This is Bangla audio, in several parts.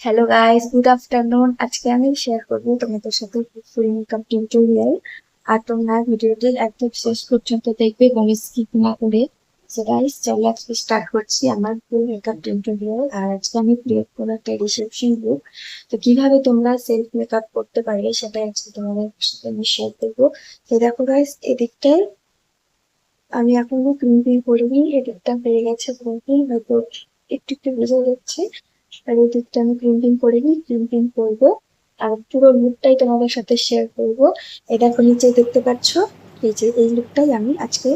Hello guys, good afternoon. আজকে আমি শেয়ার করবো তোমাদের সাথে ফুল মেকআপ টিউটোরিয়াল। আর তোমরা ভিডিওটি একদম শেষ পর্যন্ত দেখবে কোনো স্কিপ না করে। সো গাইস, চলো আজকে স্টার্ট করছি আমার ফুল মেকআপ টিউটোরিয়াল। আর আজকে আমি ক্রিয়েট করবো একটা রিসেপশন লুক। তো কিভাবে তোমরা সেলফ মেকআপ করতে পারবে সেটাই আজকে তোমাদের সাথে আমি শেয়ার করবো। তো দেখো গাইস, এদিকটায় আমি এখনো ক্রিম করিনি, এদিকটা হয়ে গেছে ক্রিম, হয়তো একটু একটু বোঝা যাচ্ছে। আর এই দিকটা আমি ক্রিম্পিং করিনি, ক্রিম্পিং করবো। আর পুরো লুকটাই তোমাদের সাথে শেয়ার করবো। এই দেখো নিচে দেখতে পাচ্ছ, এই লুকটাই আমি আজকে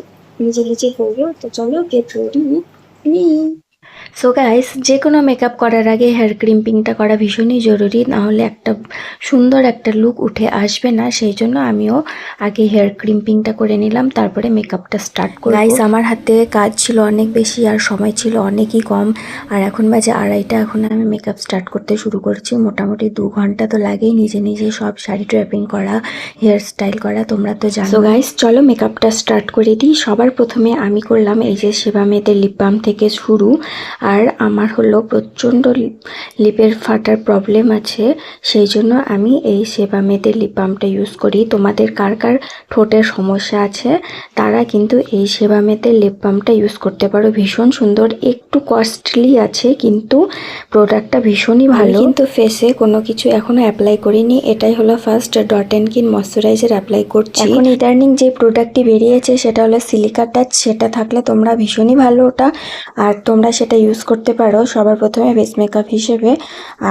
নিজে নিজে করবো। তো চলো get ready with me. So guys, যে কোনো মেকআপ করার আগে হেয়ার ক্রিম্পিংটা করা ভীষণই জরুরি, না হলে একটা সুন্দর একটা লুক উঠে আসবে না। সেই জন্য আমিও আগে হেয়ার ক্রিম্পিংটা করে নিলাম, তারপরে মেকআপটা স্টার্ট করব। গাইস, আমার হাতে কাজ ছিল অনেক বেশি আর সময় ছিল অনেকই কম। আর এখন বাজে 2:30, এখন আমি মেকআপ স্টার্ট করতে শুরু করছি। মোটামুটি 2 ঘন্টা তো লাগেই নিজে নিজে সব শাড়ি ড্রেপিং করা, হেয়ার স্টাইল করা, তোমরা তো জানো। সো গাইস, চলো মেকআপটা স্টার্ট করে দিই। সবার প্রথমে আমি করলাম এই যে সেবামেদের লিপ বাম থেকে শুরু। আর আমার হলো প্রচণ্ড লিপের ফাটার প্রবলেম আছে, সেই জন্য আমি এই সেবামেদের লিপ বামটা ইউজ করি। তোমাদের কার কার ঠোঁটের সমস্যা আছে তারা কিন্তু এই সেবামেদের লিপ বামটা ইউজ করতে পারো। ভীষণ সুন্দর, একটু কস্টলি আছে কিন্তু প্রোডাক্টটা ভীষণই ভালো। কিন্তু ফেসে কোনো কিছু এখনো অ্যাপ্লাই করিনি, এটাই হলো first dot and kin moisturiser apply করছি। এখন ইদানিং যে প্রোডাক্টটি বেরিয়েছে সেটা হলো সিলিকা টাচ, সেটা থাকলে তোমরা ভীষণই ভালো ওটা, আর তোমরা সেটা ইউজ করতে পারো সবার প্রথমে বেস মেকআপ হিসেবে।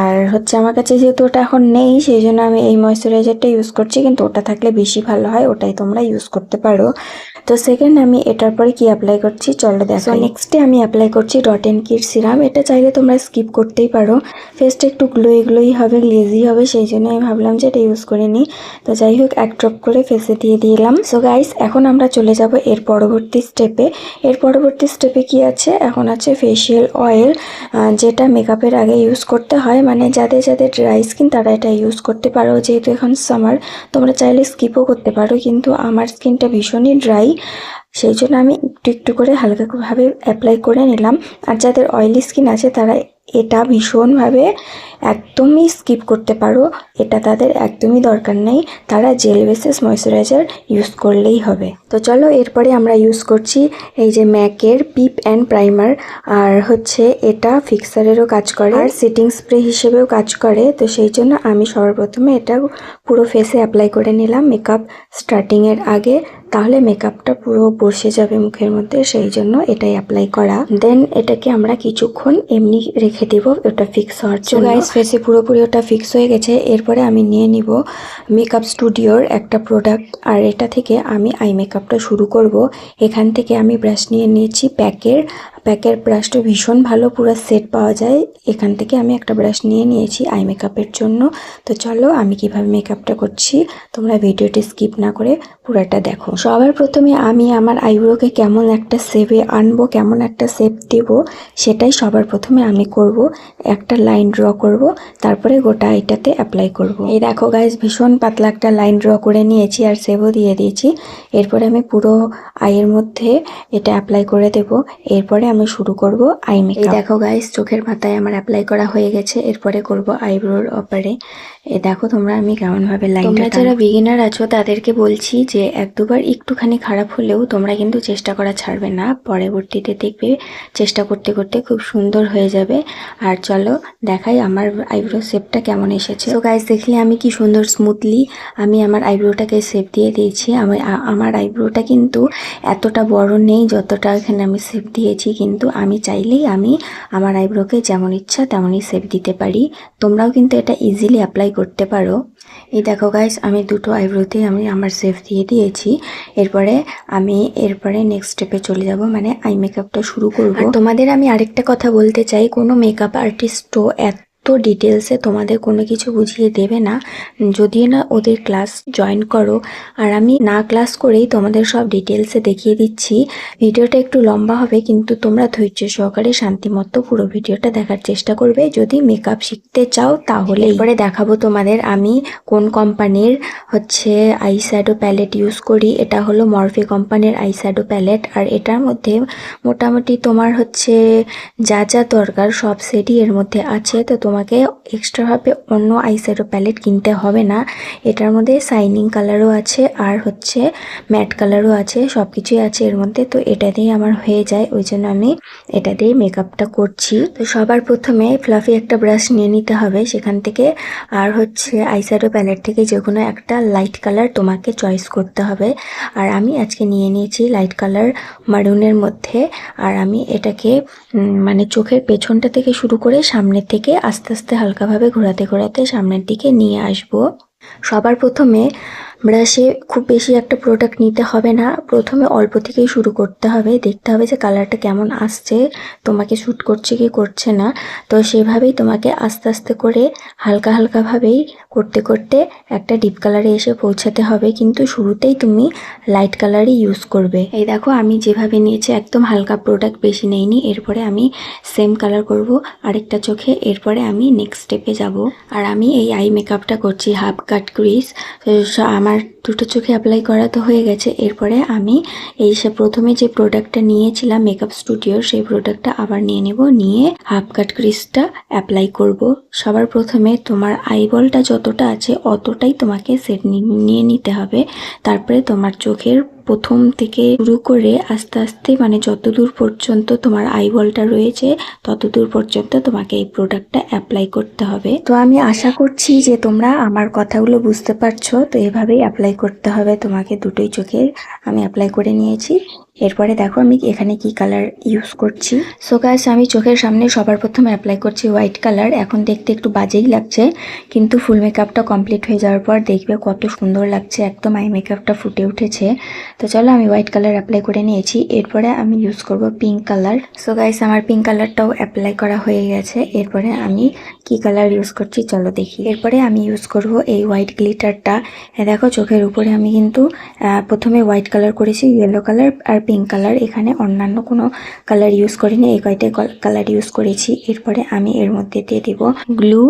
আর হচ্ছে আমার কাছে যেহেতু ওটা এখন নেই, সেই জন্য আমি এই ময়শ্চারাইজারটা ইউজ করছি, কিন্তু ওটা থাকলে বেশি ভালো হয়, ওটাই তোমরা ইউজ করতে পারো। তো সেকেন্ড আমি এটার পরে কি অ্যাপ্লাই করছি চলো দেখো। নেক্সটে আমি অ্যাপ্লাই করছি ডট অ্যান্ড কির সিরাম। এটা চাইলে তোমরা স্কিপ করতেই পারো, ফেসটা একটু গ্লোই হবে, গ্লেজি হবে, সেই জন্য আমি ভাবলাম যে এটা ইউজ করে নিই। তো যাই হোক, এক ড্রপ করে ফেসে দিয়ে দিলাম। সো গাইস, এখন আমরা চলে যাব এর পরবর্তী স্টেপে। এর পরবর্তী স্টেপে কি আছে, এখন আছে ফেসিয়াল অয়েল, যেটা মেকআপের আগে ইউজ করতে হয়। মানে যাদের যাদের ড্রাই স্কিন তারা এটা ইউজ করতে পারো, যেহেতু এখন সামার তোমরা চাইলে স্কিপও করতে পারো, কিন্তু আমার স্কিনটা ভীষণই ড্রাই, সেই জন্য আমি একটু একটু করে হালকাভাবে অ্যাপ্লাই করে নিলাম। আর যাদের অয়েলি স্কিন আছে তারা এটা ভীষণভাবে একদমই স্কিপ করতে পারো, এটা তাদের একদমই দরকার নেই, তারা জেল বেসিস ময়শ্চারাইজার ইউজ করলেই হবে। তো চলো এরপরে আমরা ইউজ করছি এই যে ম্যাকের পিপ অ্যান্ড প্রাইমার। আর হচ্ছে এটা ফিক্সারেরও কাজ করে আর সেটিং স্প্রে হিসেবেও কাজ করে। তো সেই জন্য আমি সবার প্রথমে এটা পুরো ফেসে অ্যাপ্লাই করে নিলাম মেকআপ স্টার্টিংয়ের আগে, তাহলে মেকআপটা পুরো বসে যাবে মুখের মধ্যে, সেই জন্য এটাই অ্যাপ্লাই করা। দেন এটাকে আমরা কিছুক্ষণ এমনি রেখে দিব ওটা ফিক্স হওয়ার জন্য। গাইস, ফেসে পুরোপুরি ওটা ফিক্স হয়ে গেছে। এরপরে আমি নিয়ে নিব মেকআপ স্টুডিওর একটা প্রোডাক্ট, আর এটা থেকে আমি আই মেকআপটা শুরু করব। এখান থেকে আমি ব্রাশ নিয়ে নিয়েছি প্যাকের ব্রাশটা ভীষণ ভালো, পুরো সেট পাওয়া যায়। এখান থেকে আমি একটা ব্রাশ নিয়ে নিয়েছি আই মেকআপের জন্য। তো চলো আমি কিভাবে মেকআপটা করছি তোমরা ভিডিওটি স্কিপ না করে পুরোটা দেখো। সবার প্রথমে আমি আমার আইব্রোকে কেমন একটা শেপে আনবো, কেমন একটা শেপ দেব, সেটাই সবার প্রথমে আমি করব। একটা লাইন ড্র করব, তারপরে গোটা এটাতে অ্যাপ্লাই করব। এই দেখো গাইস, ভীষণ পাতলা একটা লাইন ড্র করে নিয়েছি আর শেপও দিয়ে দিয়েছি। এরপরে আমি পুরো আইয়ের মধ্যে এটা অ্যাপ্লাই করে দেব। এরপরে আমি শুরু করব আই মেকআপ। এই দেখো গাইস, চোখের পাতায় আমার অ্যাপ্লাই করা হয়ে গেছে। এরপরে করব আইব্রোর ওপরে। এই দেখো তোমরা আমি কেমনভাবে লাইনটা, তোমরা যারা বিগিনার আছো তাদেরকে বলছি যে এক দুবার একটুখানি খারাপ হলেও তোমরা কিন্তু চেষ্টা করা ছাড়বে না, পরবর্তীতে দেখবে চেষ্টা করতে করতে খুব সুন্দর হয়ে যাবে। আর চলো দেখাই আমার আইব্রো শেপটা কেমন এসেছে। তো গাইস, দেখলে আমি কি সুন্দর স্মুথলি আমি আমার আইব্রোটাকে শেপ দিয়ে দিয়েছি। আমার আইব্রোটা কিন্তু এতটা বড় নেই যতটা এখানে আমি শেপ দিয়েছি, কিন্তু আমি চাইলেই আমি আমার আইব্রোকে যেমন ইচ্ছা তেমনই শেপ দিতে পারি। তোমরাও কিন্তু এটা ইজিলি অ্যাপ্লাই করতে পারো। এই দেখো গাইস, আমি দুটো আইব্রোতে আমি আমার শেপ দিয়ে দিয়েছি। এরপরে নেক্সট স্টেপে চলে যাব, মানে আই মেকআপটা শুরু করব। আর তোমাদের আমি আরেকটা কথা বলতে চাই, কোনো মেকআপ আর্টিস্টও এত ডিটেলসে তোমাদের কোনো কিছু বুঝিয়ে দেবে না, যদি না ওদের ক্লাস জয়েন করো। আর আমি না ক্লাস করেই তোমাদের সব ডিটেলসে দেখিয়ে দিচ্ছি। ভিডিওটা একটু লম্বা হবে, কিন্তু তোমরা ধৈর্য সহকারে শান্তিমতো পুরো ভিডিওটা দেখার চেষ্টা করবে যদি মেকআপ শিখতে চাও তাহলে। এরপরে দেখাবো তোমাদের আমি কোন কোম্পানির হচ্ছে আই শ্যাডো প্যালেট ইউজ করি। এটা হলো মরফি কোম্পানির আই শ্যাডো প্যালেট, আর এটার মধ্যে মোটামুটি তোমার হচ্ছে যা যা দরকার সব সেটই এর মধ্যে আছে। তো তোমাদের তোমাকে এক্সট্রাভাবে অন্য আইশ্যাডো প্যালেট কিনতে হবে না। এটার মধ্যে শাইনিং কালারও আছে আর হচ্ছে ম্যাট কালারও আছে, সব কিছুই আছে এর মধ্যে। তো এটা দিয়ে আমার হয়ে যায়, ওই জন্য আমি এটা দিয়ে মেকআপটা করছি। তো সবার প্রথমে ফ্লাফি একটা ব্রাশ নিয়ে নিতে হবে সেখান থেকে, আর হচ্ছে আইশ্যাডো প্যালেট থেকে যে কোনো একটা লাইট কালার তোমাকে চয়েস করতে হবে। আর আমি আজকে নিয়ে নিয়েছি লাইট কালার মারুনের মধ্যে। আর আমি এটাকে মানে চোখের পেছনটা থেকে শুরু করে সামনের থেকে আস্তে আস্তে হালকাভাবে ঘোরাতে ঘোরাতে সামনের দিকে নিয়ে আসবো। সবার প্রথমে ব্রাশে খুব বেশি একটা প্রোডাক্ট নিতে হবে না, প্রথমে অল্প থেকেই শুরু করতে হবে। দেখতে হবে যে কালারটা কেমন আসছে, তোমাকে শ্যুট করছে কি করছে না। তো সেভাবেই তোমাকে আস্তে আস্তে করে হালকা হালকাভাবেই করতে করতে একটা ডিপ কালারে এসে পৌঁছাতে হবে, কিন্তু শুরুতেই তুমি লাইট কালারই ইউজ করবে। এই দেখো আমি যেভাবে নিয়েছি একদম হালকা প্রোডাক্ট, বেশি নেইনি। এরপরে আমি সেম কালার করব আরেকটা চোখে, এরপরে আমি নেক্সট স্টেপে যাব। আর আমি এই আই মেকআপটা করছি হাফ কাট ক্রিজ। আমার দুটো চোখে অ্যাপ্লাই করা তো হয়ে গেছে। এরপরে আমি প্রথমে যে প্রোডাক্টটা নিয়েছিলাম মেকআপ স্টুডিওর, সেই প্রোডাক্টটা আবার নিয়ে নেব, নিয়ে হাফ কাট ক্রিজটা অ্যাপ্লাই করব। সবার প্রথমে তোমার আইবলটা যতটা আছে অতটাই তোমাকে সেট নিয়ে নিতে হবে। তারপরে তোমার চোখের প্রথম থেকে শুরু করে আস্তে আস্তে মানে যতদূর পর্যন্ত তোমার আইবলটা রয়েছে ততদূর পর্যন্ত তোমাকে এই প্রোডাক্টটা অ্যাপ্লাই করতে হবে। তো আমি আশা করছি যে তোমরা আমার কথাগুলো বুঝতে পারছো। তো এভাবেই অ্যাপ্লাই করতে হবে তোমাকে দুটোই চোখে। আমি অ্যাপ্লাই করে নিয়েছি। এরপরে দেখো আমি এখানে কি কালার ইউজ করছি। সো গাইস আমি চোখের সামনে সবার প্রথমে অ্যাপ্লাই করছি হোয়াইট কালার। এখন দেখতে একটু বাজেই লাগছে, কিন্তু ফুল মেকআপটা কমপ্লিট হয়ে যাওয়ার পর দেখবে কত সুন্দর লাগছে, একদম আই মেকআপটা ফুটে উঠেছে। তো চলো আমি হোয়াইট কালার অ্যাপ্লাই করে নিয়েছি। এরপরে আমি ইউজ করব পিঙ্ক কালার। সো গাইস আমার পিঙ্ক কালারটাও অ্যাপ্লাই করা হয়ে গেছে। এরপরে আমি কি কালার ইউজ করছি চলো দেখি। এরপরে আমি ইউজ করব এই হোয়াইট গ্লিটারটা। দেখো চোখের উপরে আমি কিন্তু প্রথমে হোয়াইট কালার করেছি, ইয়েলো কালার আর পিঙ্ক কালার। এখানে অন্যান্য কোনো কালার ইউজ করিনি, এই কয়টাই কালার ইউজ করেছি। এরপরে আমি এর মধ্যে দিয়ে দিব গ্লু,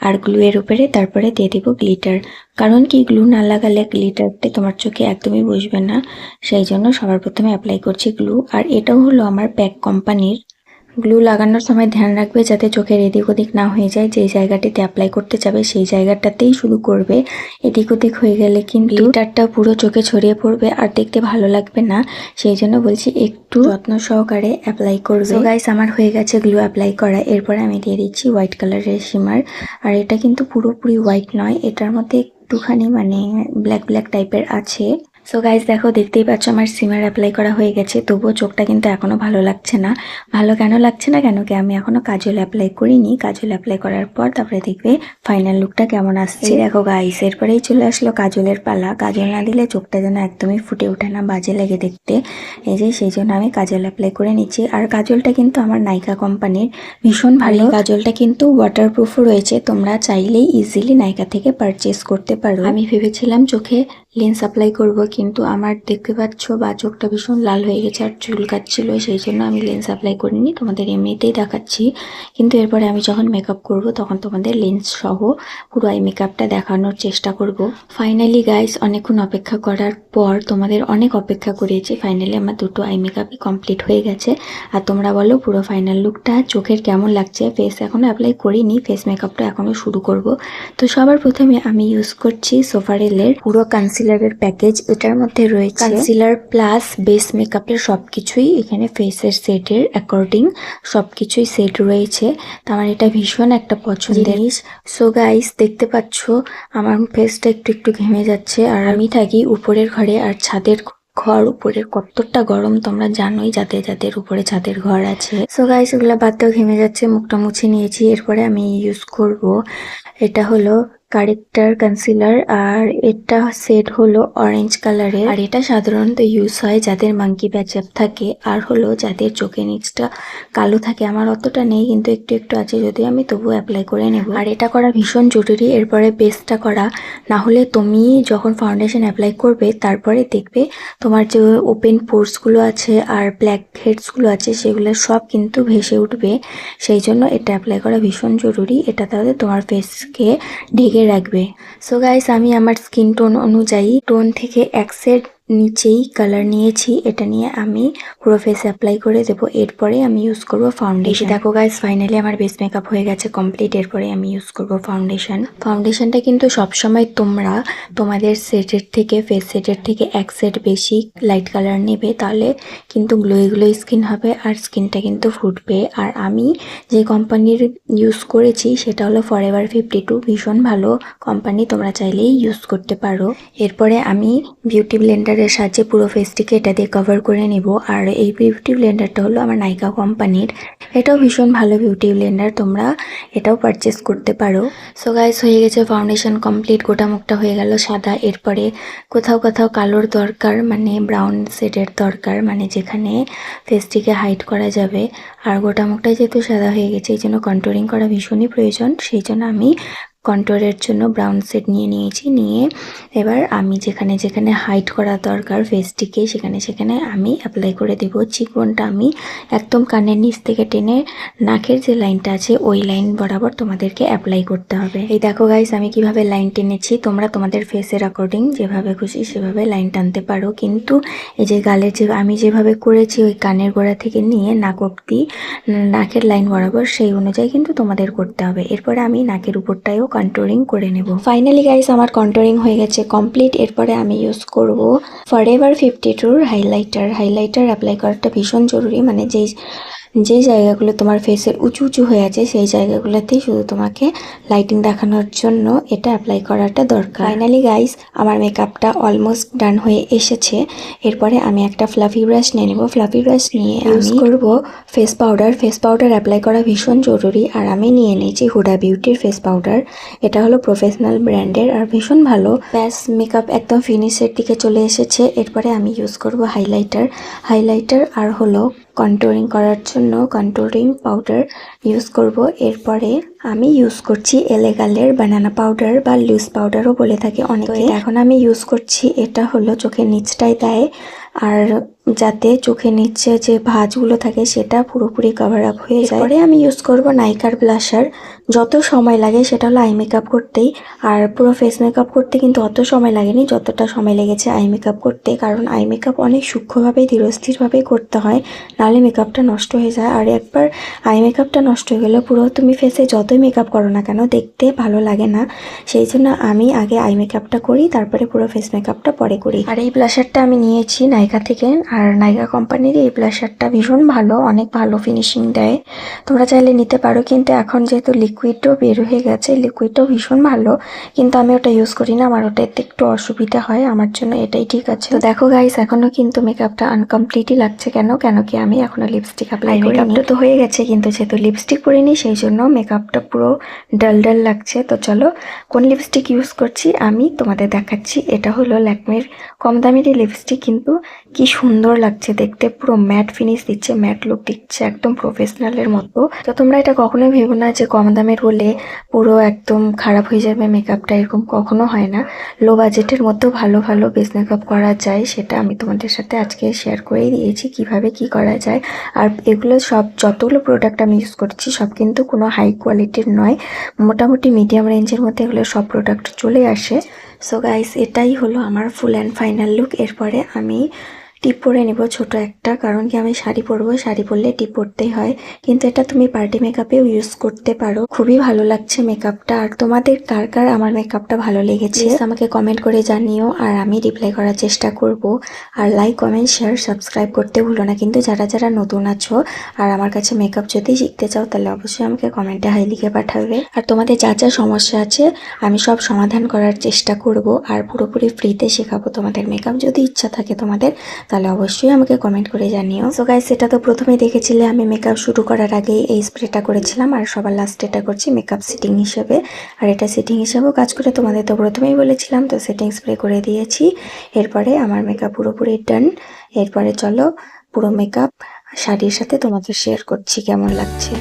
আর গ্লু এর উপরে তারপরে দিয়ে দিব গ্লিটার। কারণ কি গ্লু না লাগালে গ্লিটারটা তোমার চোখে একদমই বসবে না, সেই জন্য সবার প্রথমে অ্যাপ্লাই করছি গ্লু। আর এটাও হলো আমার প্যাক কোম্পানির। গ্লু লাগানোর সময় ধ্যান রাখবে যাতে চোখের এদিক ওদিক না হয়ে যায়। যেই জায়গাটিতে অ্যাপ্লাই করতে যাবে সেই জায়গাটাতেই শুরু করবে, এদিক ওদিক হয়ে গেলে কিন্তু গ্লিটারটা পুরো চোখে ছড়িয়ে পড়বে আর দেখতে ভালো লাগবে না। সেই জন্য বলছি একটু যত্ন সহকারে অ্যাপ্লাই করবে। সো গাইস আমার হয়ে গেছে গ্লু অ্যাপ্লাই করা। এরপরে আমি দিয়ে দিচ্ছি হোয়াইট কালারের শিমার। আর এটা কিন্তু পুরোপুরি হোয়াইট নয়, এটার মধ্যে একটুখানি মানে ব্ল্যাক ব্ল্যাক টাইপের আছে। সো গাইস দেখো দেখতেই পাচ্ছ আমার সিমার অ্যাপ্লাই করা হয়ে গেছে, তবুও চোখটা কিন্তু এখনো ভালো লাগছে না। ভালো কেন লাগছে না কেন কি আমি এখনো কাজল অ্যাপ্লাই করিনি। কাজল অ্যাপ্লাই করার পর তারপরে দেখবে ফাইনাল লুকটা কেমন আসছে। দেখো গাইস এরপরেই চলে আসলো কাজলের পালা। কাজল না দিলে চোখটা যেন একদমই ফুটে ওঠে না, বাজে লাগে দেখতে। এই যে সেই জন্য আমি কাজল অ্যাপ্লাই করে নিচ্ছি। আর কাজলটা কিন্তু আমার নাইকা কোম্পানির, ভীষণ ভালো। কাজলটা কিন্তু ওয়াটারপ্রুফও রয়েছে, তোমরা চাইলেই ইজিলি নাইকা থেকে পারচেস করতে পারো। আমি ভেবেছিলাম চোখে লেন্স অ্যাপ্লাই করব, কিন্তু আমার দেখতে পাচ্ছ বা চোখটা ভীষণ লাল হয়ে গেছে আর চুলকাচ্ছিল, সেই জন্য আমি লেন্স অ্যাপ্লাই করিনি, তোমাদের এমনিতেই দেখাচ্ছি। কিন্তু এরপরে আমি যখন মেকআপ করব তখন তোমাদের লেন্স সহ পুরো আই মেকআপটা দেখানোর চেষ্টা করব। ফাইনালি গাইস অনেকক্ষণ অপেক্ষা করার পর, তোমাদের অনেক অপেক্ষা করিয়েছি, ফাইনালি আমার দুটো আই মেকআপই কমপ্লিট হয়ে গেছে। আর তোমরা বলো পুরো ফাইনাল লুকটা চোখের কেমন লাগছে। ফেস এখনো অ্যাপ্লাই করিনি, ফেস মেকআপটা এখনো শুরু করব। তো সবার প্রথমে আমি ইউজ করছি সোফারেলের পুরো কনসিলারের প্যাকেজ। এটার মধ্যে রয়েছে কনসিলার প্লাস বেস মেকআপের সবকিছুই, এখানে ফেসের সেটের অ্যাকর্ডিং সবকিছুই সেট রয়েছে। তো আমার এটা ভীষণ একটা পছন্দের জিনিস। সো গাইস দেখতে পাচ্ছ আমার ফেসটা একটু একটু ঘেমে যাচ্ছে। আর আমি থাকি উপরের ঘরে, আর ছাদের ঘর উপরের কতটা গরম তোমরা জানোই, যাদের যাদের উপরে ছাদের ঘর আছে। সো গাইস এগুলো বাদ দিয়েও ঘেমে যাচ্ছে, মুখটা মুছে নিয়েছি। এরপরে আমি ইউজ করব, এটা হলো কারেক্টার কনসিলার, আর এটা সেট হলো অরেঞ্জ কালারের। আর এটা সাধারণত ইউজ হয় যাদের মাঙ্কি প্যাচআপ থাকে, আর হলো যাদের চোখের নিচটা কালো থাকে। আমার অতটা নেই, কিন্তু একটু একটু আছে, যদি আমি তবুও অ্যাপ্লাই করে নেব। আর এটা করা ভীষণ জরুরি, এরপরে বেসটা করা। না হলে তুমি যখন ফাউন্ডেশন অ্যাপ্লাই করবে তারপরে দেখবে তোমার যে ওপেন পোর্সগুলো আছে আর ব্ল্যাক হেডসগুলো আছে সেগুলো সব কিন্তু ভেসে উঠবে। সেই জন্য এটা অ্যাপ্লাই করা ভীষণ জরুরি, এটা তাহলে তোমার ফেসকে ঢেকে রাখবে। সো গাইস আমি আমার স্কিন টোন অনুযায়ী টোন থেকে এক সেট নিচেই কালার নিয়েছি, এটা নিয়ে আমি পুরো ফেসে অ্যাপ্লাই করে দেবো। এরপরে আমি ইউজ করব ফাউন্ডেশন। দেখো গাইস, ফাইনালি আমার বেস মেকআপ হয়ে গেছে কমপ্লিট। এরপরে আমি ইউজ করব ফাউন্ডেশনটা কিন্তু সবসময় তোমরা তোমাদের সেটের থেকে, ফেস সেটের থেকে এক সেট বেশি লাইট কালার নেবে, তাহলে কিন্তু গ্লোই স্কিন হবে আর স্কিনটা কিন্তু ফুটবে। আর আমি যে কোম্পানির ইউজ করেছি সেটা হলো ফরএভার 52, ভীষণ ভালো কোম্পানি, তোমরা চাইলেই ইউজ করতে পারো। এরপরে আমি বিউটি ব্লেন্ডারের সাহায্যে পুরো ফেসটিকে এটা দিয়ে কভার করে নেব। আর এই বিউটি ব্লেন্ডারটা হলো আমার নাইকা কোম্পানির, এটাও ভীষণ ভালো বিউটি ব্লেন্ডার, তোমরা এটাও পারচেস করতে পারো। সো গাইস, হয়ে গেছে ফাউন্ডেশন কমপ্লিট, গোটা মুখটা হয়ে গেল সাদা। এরপরে কোথাও কোথাও কালোর দরকার, মানে ব্রাউন শেডের দরকার, মানে যেখানে ফেসটিকে হাইড করা যাবে। আর গোটা মুখটাই যেহেতু সাদা হয়ে গেছে, এই জন্য কন্ট্রোলিং করা ভীষণই প্রয়োজন, সেই জন্য আমি কন্ট্রোলের জন্য ব্রাউন শেড নিয়েছি। নিয়ে এবার আমি যেখানে যেখানে হাইড করা দরকার ফেসটিকে, সেখানে সেখানে আমি অ্যাপ্লাই করে দেব। চিকনটা আমি একদম কানের নিচ থেকে টেনে নাকের যে লাইনটা আছে ওই লাইন বরাবর তোমাদেরকে অ্যাপ্লাই করতে হবে। এই দেখো গাইস, আমি কিভাবে লাইন টেনেছি, তোমরা তোমাদের ফেসের অ্যাকর্ডিং যেভাবে খুশি সেভাবে লাইন টানতে পারো, কিন্তু এই যে গালের যে আমি যেভাবে করেছি ওই কানের গোড়া থেকে নিয়ে নাক অব্দি নাকের লাইন বরাবর, সেই অনুযায়ী কিন্তু তোমাদের করতে হবে। এরপরে আমি নাকের উপরটাও কন্ট্রোলিং করে নেব। ফাইনালি গাইস, আমার কন্ট্রোলিং হয়ে গেছে কমপ্লিট। এরপরে আমি ইউজ করব ফরএভার 52 হাইলাইটার অ্যাপ্লাই করাটা ভীষণ জরুরি, মানে যেই জায়গাগুলো তোমার ফেসের উঁচু উঁচু হয়ে আছে সেই জায়গাগুলোতেই শুধু তোমাকে লাইটিং দেখানোর জন্য এটা অ্যাপ্লাই করাটা দরকার। ফাইনালি গাইস, আমার মেকআপটা অলমোস্ট ডান হয়ে এসেছে। এরপরে আমি একটা ফ্লাফি ব্রাশ নিয়ে নেব। ফ্লাফি ব্রাশ নিয়ে ইউজ করব ফেস পাউডার অ্যাপ্লাই করা ভীষণ জরুরি। আর আমি নিয়ে নিয়েছি হুডা বিউটির ফেস পাউডার, এটা হলো প্রফেশনাল ব্র্যান্ডের আর ভীষণ ভালো। ব্যাস, মেকআপ একদম ফিনিশের দিকে চলে এসেছে। এরপরে আমি ইউজ করব হাইলাইটার আর হলো কন্ট্রোলিং করার জন্য কন্ট্রোলিং পাউডার ইউজ করব। এরপরে আমি ইউজ করছি এলেগালের বানানা পাউডার বা লুজ পাউডারও বলে থাকে অনেকে। এখন আমি ইউজ করছি, এটা হলো চোখের নিচটাই দেয়, আর যাতে চোখের নিচে যে ভাঁজগুলো থাকে সেটা পুরোপুরি কভার আপ হয়ে যায়। পরে আমি ইউজ করব নাইকার ব্লাশার। যত সময় লাগে সেটা হলো আই মেকআপ করতেই, আর পুরো ফেস মেকআপ করতে কিন্তু অত সময় লাগেনি যতটা সময় লেগেছে আই মেকআপ করতে, কারণ আই মেকআপ অনেক সূক্ষ্মভাবে ধীরস্থিরভাবেই করতে হয়, নাহলে মেকআপটা নষ্ট হয়ে যায়। আর একবার আই মেকআপটা নষ্ট হয়ে গেলে পুরো তুমি ফেসে যতই মেকআপ করো না কেন দেখতে ভালো লাগে না, সেই জন্য আমি আগে আই মেকআপটা করি, তারপরে পুরো ফেস মেকআপটা পরে করি। আর এই ব্লাশারটা আমি নিয়েছি নাইকা থেকে, আর নাইকা কোম্পানির এই ব্লাশারটা ভীষণ ভালো, অনেক ভালো ফিনিশিং দেয়, তোমরা চাইলে নিতে পারো। কিন্তু এখন যেহেতু লিকুইডও বের হয়ে গেছে, লিকুইডও ভীষণ ভালো, কিন্তু আমি ওটা ইউজ করি না, আমার ওটা একটু অসুবিধা হয়, আমার জন্য এটাই ঠিক আছে। তো দেখো গাইস, এখনো কিন্তু মেকআপটা আনকমপ্লিটই লাগছে। কেন কি আমি এখনো লিপস্টিক অ্যাপ্লাই করিনি। মেকআপটা তো হয়ে গেছে, কিন্তু যেহেতু লিপস্টিক পরিনি সেই জন্য মেকআপটা পুরো ডাল লাগছে। তো চলো কোন লিপস্টিক ইউজ করছি আমি তোমাদের দেখাচ্ছি। এটা হলো ল্যাকমের কম দামের লিপস্টিক, কিন্তু কি সুন্দর লাগছে দেখতে, পুরো ম্যাট ফিনিশ দিচ্ছে, ম্যাট লুক দিচ্ছে, একদম প্রফেশনালের মতো। তো তোমরা এটা কখনোই ভেবো না যে কম দামের বলে পুরো একদম খারাপ হয়ে যাবে মেকআপটা, এরকম কখনো হয় না। লো বাজেটের মধ্যেও ভালো ভালো বেস মেকআপ করা যায়, সেটা আমি তোমাদের সাথে আজকে শেয়ার করেই দিয়েছি কিভাবে কি করা যায়। আর এগুলো সব যতগুলো প্রোডাক্ট আমি ইউজ করছি সব কিন্তু কোনো হাই কোয়ালিটির নয়, মোটামুটি মিডিয়াম রেঞ্জের মধ্যে এগুলো সব প্রোডাক্ট চলে আসে। সো গাইস, এটাই হলো আমার ফুল অ্যান্ড ফাইনাল লুক। এরপরে আমি টিপ পরে নেব ছোট একটা, কারণ কি আমি শাড়ি পরবো, শাড়ি পরলে টিপ পরতেই হয়, কিন্তু এটা তুমি পার্টি মেকআপেও ইউজ করতে পারো। খুবই ভালো লাগছে মেকআপটা। আর তোমাদের কার কার আমার মেকআপটা ভালো লেগেছে আমাকে কমেন্ট করে জানিও, আর আমি রিপ্লাই করার চেষ্টা করব। আর লাইক, কমেন্ট, শেয়ার, সাবস্ক্রাইব করতে ভুলো না কিন্তু, যারা যারা নতুন আছো আর আমার কাছে মেকআপ যদি শিখতে চাও তাহলে অবশ্যই আমাকে কমেন্টে হাই লিখে পাঠাবে। আর তোমাদের যা যা সমস্যা আছে আমি সব সমাধান করার চেষ্টা করব, আর পুরোপুরি ফ্রিতে শেখাবো তোমাদের মেকআপ। যদি ইচ্ছা থাকে তোমাদের তাহলে অবশ্যই আমাকে কমেন্ট করে জানিও। সো গাইস, সেটা তো প্রথমেই দেখেছিলে, আমি মেকআপ শুরু করার আগে এই স্প্রেটা করেছিলাম, আর সবার লাস্টে এটা করছি মেকআপ সেটিং হিসেবে। আর এটা সেটিং হিসেবেও কাজ করে, তোমাদের তো প্রথমেই বলেছিলাম, তো সেটিং স্প্রে করে দিয়েছি। এরপরে আমার মেকআপ পুরোপুরি ডান। এরপরে চলো পুরো মেকআপ শাড়ির সাথে তোমাদের শেয়ার করছি কেমন লাগছে।